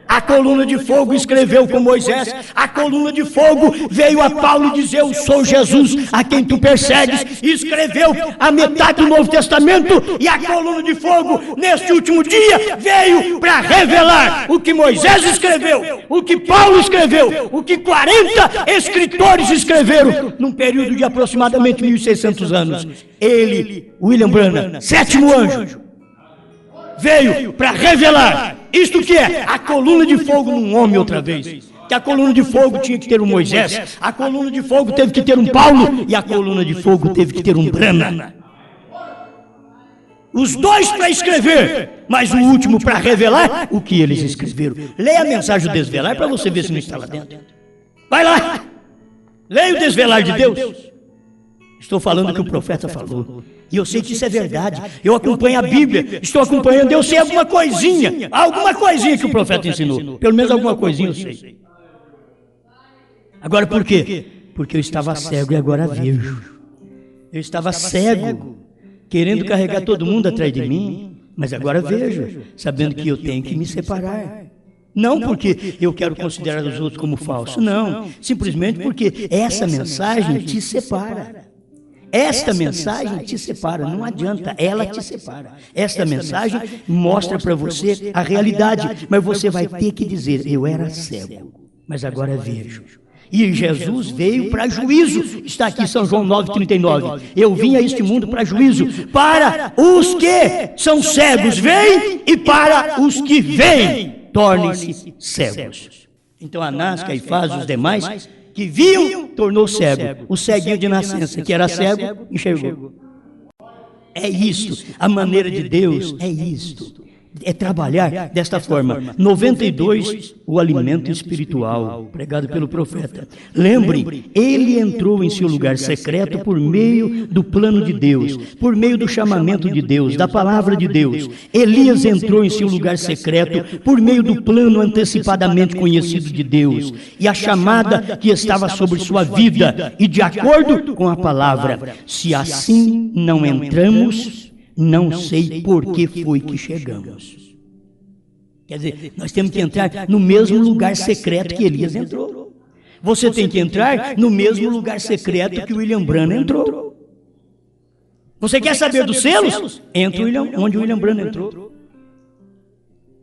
A coluna de fogo escreveu com Moisés, a coluna de fogo veio a Paulo dizer, eu sou Jesus, a quem tu persegues, e escreveu a metade do Novo Testamento, e a coluna de fogo, neste último dia, veio para revelar o que Moisés escreveu, o que Paulo escreveu, o que 40 escritores escreveram, num período de aproximadamente 1.600 anos. Ele, William Branham, 7º anjo, veio para revelar isto que é a coluna de fogo num homem outra vez. Que a coluna de fogo tinha que ter um Moisés, a coluna de fogo teve que ter um Paulo, e a coluna de fogo teve que ter um Branham. Os dois para escrever, mas o último para revelar o que eles escreveram. Leia a mensagem do Desvelar para você ver se não está lá dentro. Vai lá, leia o Desvelar de Deus. Estou falando o que o profeta falou. E eu sei que isso é verdade. Eu acompanho a Bíblia, estou acompanhando, eu sei alguma coisinha que o profeta ensinou. Pelo menos alguma coisinha eu sei. Agora por quê? Porque eu estava cego e agora vejo. Eu estava cego, querendo carregar todo mundo atrás de mim, mas agora vejo, sabendo que eu tenho que me separar. Não porque eu quero considerar os outros como falsos, não. Simplesmente porque essa mensagem te separa. Esta mensagem te separa, não adianta, ela te separa. Esta mensagem mostra para você a realidade, mas você vai ter que dizer, eu era cego, mas agora vejo. E Jesus veio para juízo, está aqui São João 9,39. Eu vim a este mundo para juízo, para os que são cegos veem, e para os que veem, tornem-se cegos. Então Anás, Caifás, os demais que viam, tornou cego. O ceguinho de nascença, que era cego, enxergou. É isto, a maneira de Deus é isto. É trabalhar desta forma. 92, o alimento espiritual, pregado pelo profeta. Lembrem, ele entrou em seu lugar secreto por meio do plano de Deus, por meio do chamamento de Deus, da palavra de Deus. Elias entrou em seu lugar secreto por meio do plano antecipadamente conhecido de Deus e a chamada que estava sobre sua vida, e de acordo com a palavra. Se assim não entramos, não sei por que foi que chegamos. Quer dizer, nós temos que entrar no mesmo lugar secreto que Elias entrou. Você tem que entrar no mesmo lugar secreto que William Branham entrou. Você quer saber dos selos? Entra onde William Branham entrou.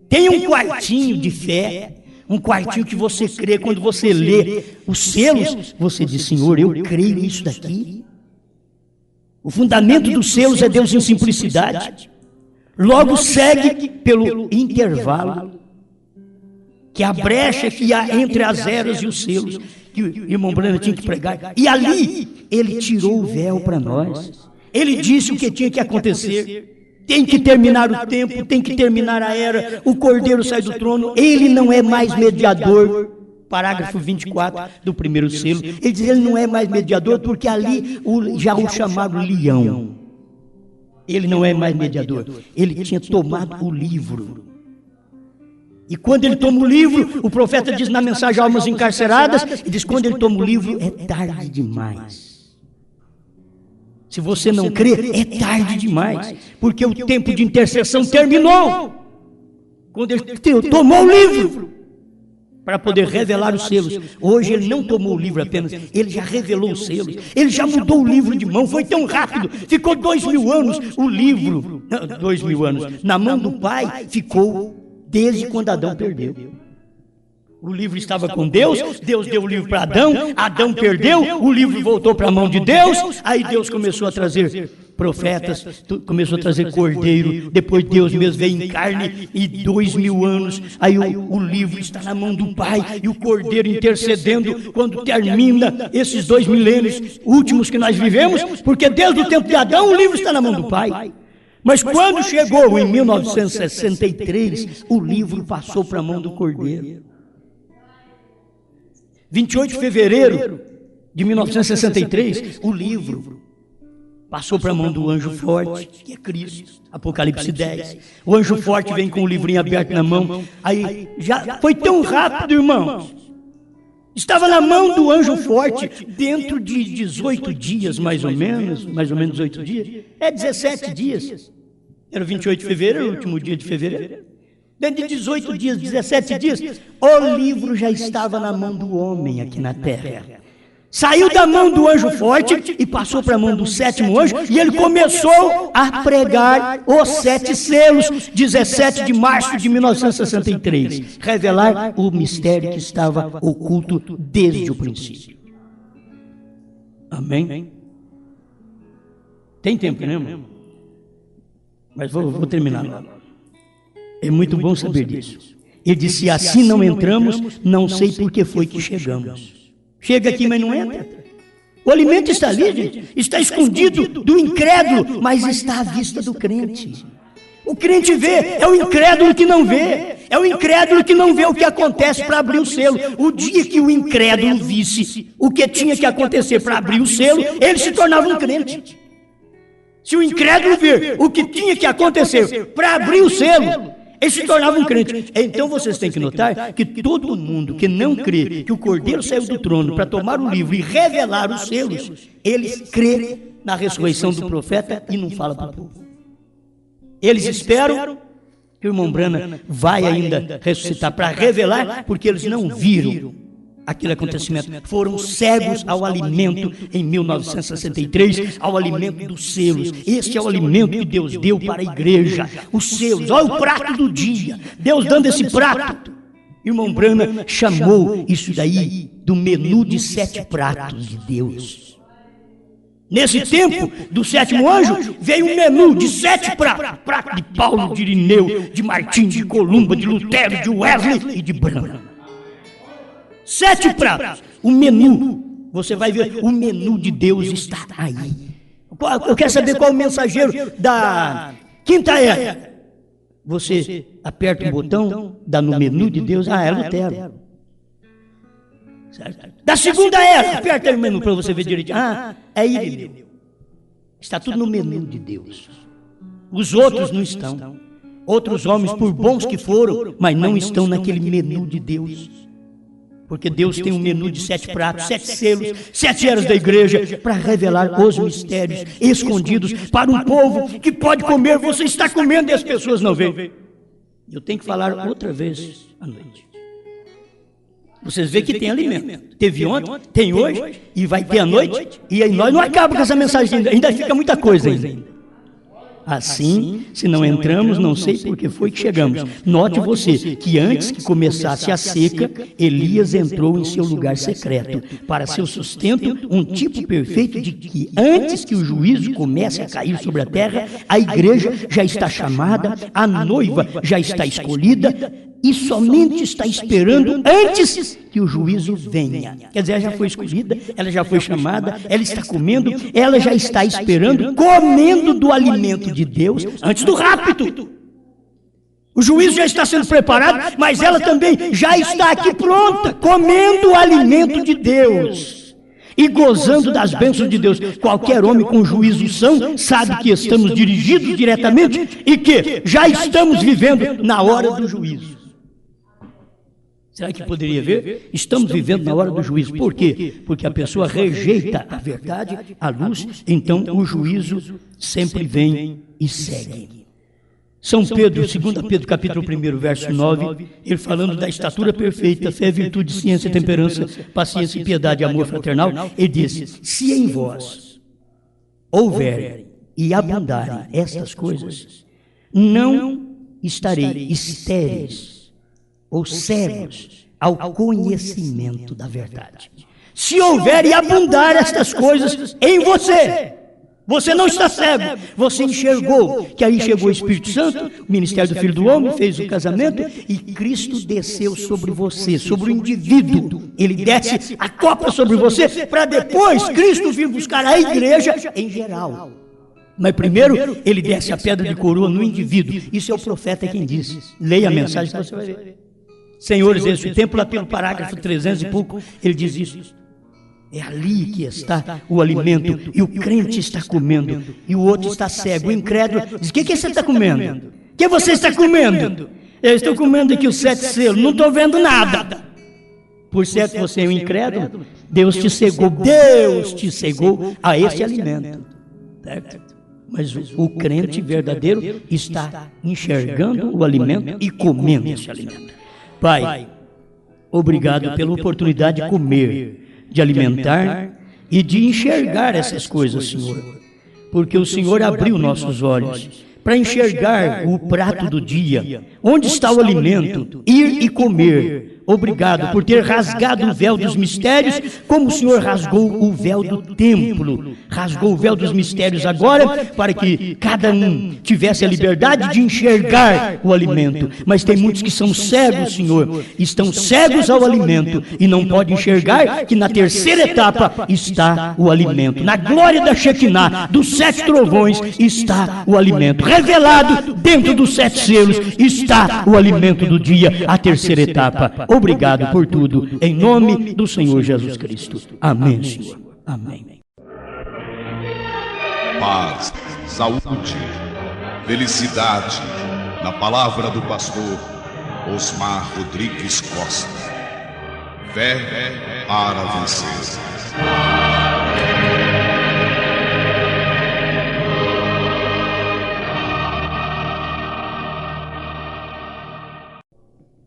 Tem um quartinho de fé, um quartinho que você crê. Quando você lê os selos, você diz, Senhor, eu creio nisso daqui. O fundamento dos selos é Deus em simplicidade. Logo segue pelo intervalo, que é a brecha que há entre as eras e os selos, que o irmão Branham tinha que pregar. E ali ele tirou o véu para nós. Ele disse o que tinha que acontecer. Tem que terminar o tempo, tem que terminar a era. O Cordeiro sai do trono. Ele não é mais mediador. parágrafo 24 do primeiro selo. Ele diz que ele não é mais mediador porque ali já o chamaram leão. Ele não é mais mediador. Ele tinha tomado o livro. E quando ele toma o livro, o profeta diz na mensagem Almas Encarceradas, ele diz, quando ele toma o livro, é tarde demais. Se você não crê, é tarde demais. Porque o tempo de intercessão terminou. Quando ele tomou o livro, para poder revelar os selos. Hoje ele não tomou o livro apenas, ele já revelou os selos. Ele já mudou o livro de mão, foi tão rápido. Ficou 2000 anos o livro, 2000 anos, na mão do Pai, ficou desde quando Adão perdeu. O livro estava com Deus, Deus deu o livro para Adão, Adão perdeu, o livro voltou para a mão de Deus, aí Deus começou a trazer profetas, começou a trazer cordeiro, depois Deus mesmo veio em carne e 2000 anos, aí o livro está na mão do Pai e o cordeiro intercedendo quando termina esses 2 milênios últimos que nós vivemos, porque desde o tempo de Adão o livro está na mão do Pai. Mas quando chegou em 1963, o livro passou para a mão do cordeiro. 28 de fevereiro de 1963, o livro passou para a mão do anjo forte, que é Cristo, Apocalipse 10. O anjo forte vem com o livrinho aberto na mão. Aí já foi tão rápido, irmãos. Estava na mão do anjo forte, dentro de 18 dias, mais ou menos 18 dias. 17 dias. Era 28 de fevereiro, o último dia de fevereiro. Dentro de 18 dias, 17 dias, o livro já estava na mão do homem aqui na terra. Saiu da mão do anjo forte e passou para a mão do 7º anjo e ele começou a pregar os 7 selos, 17 de março de 1963. Revelar o mistério que estava oculto desde o princípio. Amém? Tem tempo, né, irmão? Mas vou terminar logo. É muito bom saber disso. Ele disse, assim não entramos, não sei por que foi que chegamos. Chega aqui, mas não entra. O alimento está ali, gente. Está escondido do incrédulo, mas está à vista do crente. O crente vê, é o incrédulo que não vê. É o incrédulo que não vê o que acontece para abrir o selo. O dia que o incrédulo visse o que tinha que acontecer para abrir o selo, ele se tornava um crente. Se o incrédulo ver o que tinha que acontecer para abrir o selo, ele se tornava um crente. Então vocês têm que notar que todo mundo que não crê que o Cordeiro saiu do trono para tomar o livro e revelar os selos, eles crê na ressurreição do profeta e não fala para o povo. Eles esperam que o irmão Branham vai ainda ressuscitar para revelar, porque eles não viram aquele acontecimento. Foram cegos ao alimento em 1963, ao alimento dos selos. Este é o alimento que Deus deu para a igreja. Os selos, olha o prato do dia. Deus dando esse prato. Irmão Branham chamou isso daí do menu de 7 pratos de Deus. Nesse tempo do 7º anjo, veio um menu de 7 pratos. Prato de Paulo, de Irineu, de Martim, de Columba, de Lutero, de Wesley e de Branham. 7 pratos. O menu, você vai ver, o menu de Deus está aí. Eu quero saber qual é o mensageiro da quinta era. Você aperta o botão, dá no menu de Deus, é Lutero. Certo? Da segunda era, aperta o menu para você ver direitinho. É Irineu. Está tudo no menu de Deus. Os outros não estão. Outros homens, por bons que foram, mas não estão naquele menu de Deus. Porque Deus tem um menu de 7 pratos, 7 selos, 7 eras da igreja, para revelar os mistérios escondidos para um povo que pode comer. Você está comendo e as pessoas não veem. Eu tenho que falar outra vez à noite. Vocês veem que tem alimento. Teve ontem, tem hoje, e vai ter à noite. E aí nós não acabamos com essa mensagem ainda fica muita coisa ainda. Assim, se não entramos, não sei por que foi que chegamos. Note você que antes que começasse a seca, Elias entrou em seu lugar secreto, para seu sustento, um tipo perfeito de que antes que o juízo comece a cair sobre a terra, a igreja já está chamada, a noiva já está escolhida, e somente está esperando antes que o juízo venha. Quer dizer, ela já foi escolhida, ela já foi chamada, ela está comendo, ela já está esperando, comendo do alimento de Deus antes do rapto. O juízo já está sendo preparado, mas ela também já está aqui pronta, comendo o alimento de Deus e gozando das bênçãos de Deus. Qualquer homem com juízo são sabe que estamos dirigidos diretamente e que já estamos vivendo na hora do juízo. Será que poderia ver? Estamos vivendo na hora do juízo. Por quê? Porque a pessoa rejeita a verdade, a luz, então o juízo sempre vem e segue. São Pedro, 2 Pedro, capítulo 1, verso 9, ele falando da estatura perfeita, fé, virtude, ciência, temperança, paciência, piedade e amor fraternal, ele diz: se em vós houver e abundarem estas coisas, não estareis estéreis ou cegos ao conhecimento da verdade. Se houver e abundar estas coisas em você, você não está cego, você enxergou que aí chegou o Espírito Santo, o ministério do Filho do Homem, fez o casamento e Cristo desceu sobre você, sobre o indivíduo. Ele desce a copa sobre você para depois Cristo vir buscar a igreja em geral. Mas primeiro ele desce a pedra de coroa no indivíduo. Isso é o profeta quem diz. Leia a mensagem que você vai ver. Senhores, esse tempo lá pelo parágrafo 300 e pouco, ele diz isso. É ali que está o alimento, e o crente está comendo, e o outro está cego, o incrédulo diz: o que você está comendo? O que você está comendo? Eu estou comendo aqui os 7 selos, não estou vendo nada. Por certo, você é um incrédulo, Deus te cegou a esse alimento. Certo? Mas o crente verdadeiro está enxergando o alimento e comendo esse alimento. Pai, obrigado pela oportunidade de comer, de alimentar e de enxergar essas coisas, Senhor. Porque o Senhor abriu nossos olhos para enxergar o prato do dia. Onde está o alimento? Ir e comer. Obrigado por ter rasgado o véu dos mistérios, como o Senhor rasgou o véu do templo. Rasgou o véu dos mistérios agora, para que cada um tivesse a liberdade de enxergar o alimento. Mas tem muitos que são cegos, Senhor. Estão cegos ao alimento e não podem enxergar que na terceira etapa está o alimento. Na glória da Shekinah, dos 7 trovões, está o alimento. Revelado dentro dos 7 selos, está o alimento do dia, a terceira etapa. Obrigado por tudo, em nome do Senhor Jesus Cristo. Amém, Senhor. Amém. Paz, saúde, felicidade, na palavra do pastor Osmar Rodrigues Costa. Fé para vencer.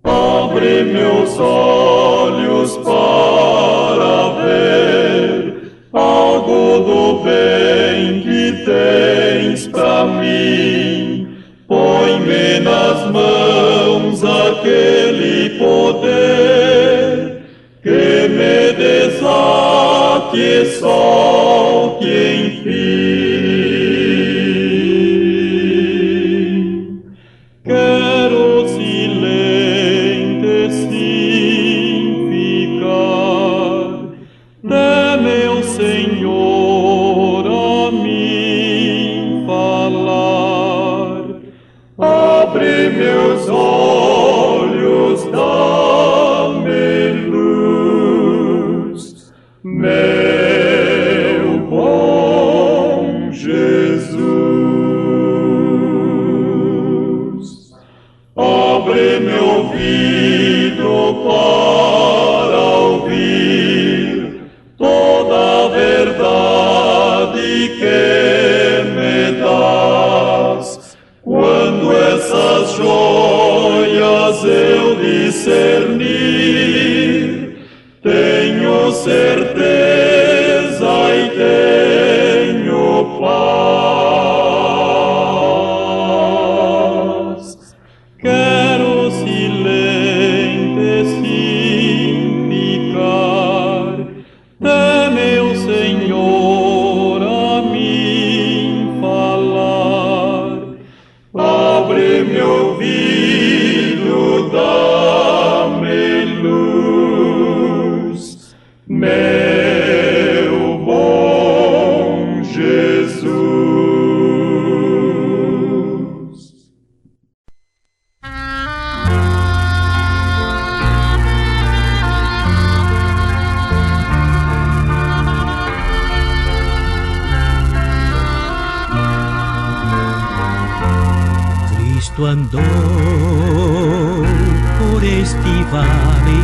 Abre meus olhos para ver algo do bem que tens para mim. Põe-me nas mãos aquele poder que me desate e solte enfim. Quero silente sim ficar, de meu Senhor a mim falar. Abre meus olhos, dá-me luz, meu bom Jesus. Abre meu ouvido para ouvir toda a verdade que me dás. Quando essas joias eu discernir, tenho certeza e tenho paz. Quero silente sim ficar, de meu Senhor a mim falar. Abre meu ouvido, dá-me luz, meu bom Jesus. Cristo andou por este vale,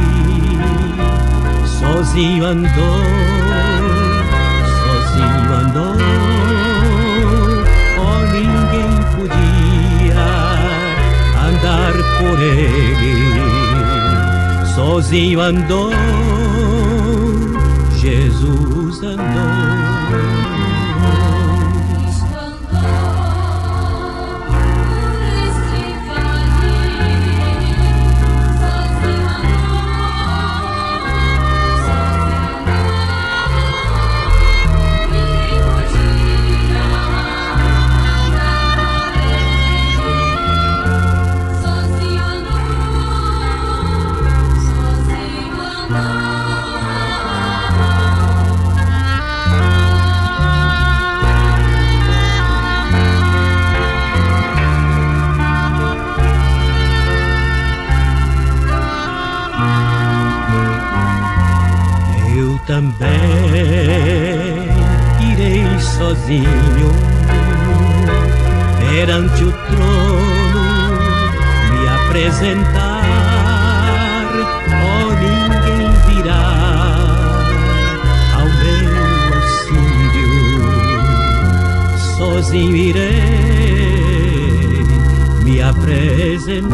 sozinho andou, oh, ninguém podia andar por ele, sozinho andou, Jesus andou. Também irei sozinho perante o trono me apresentar, oh, ninguém virá ao meu auxílio, sozinho irei me apresentar.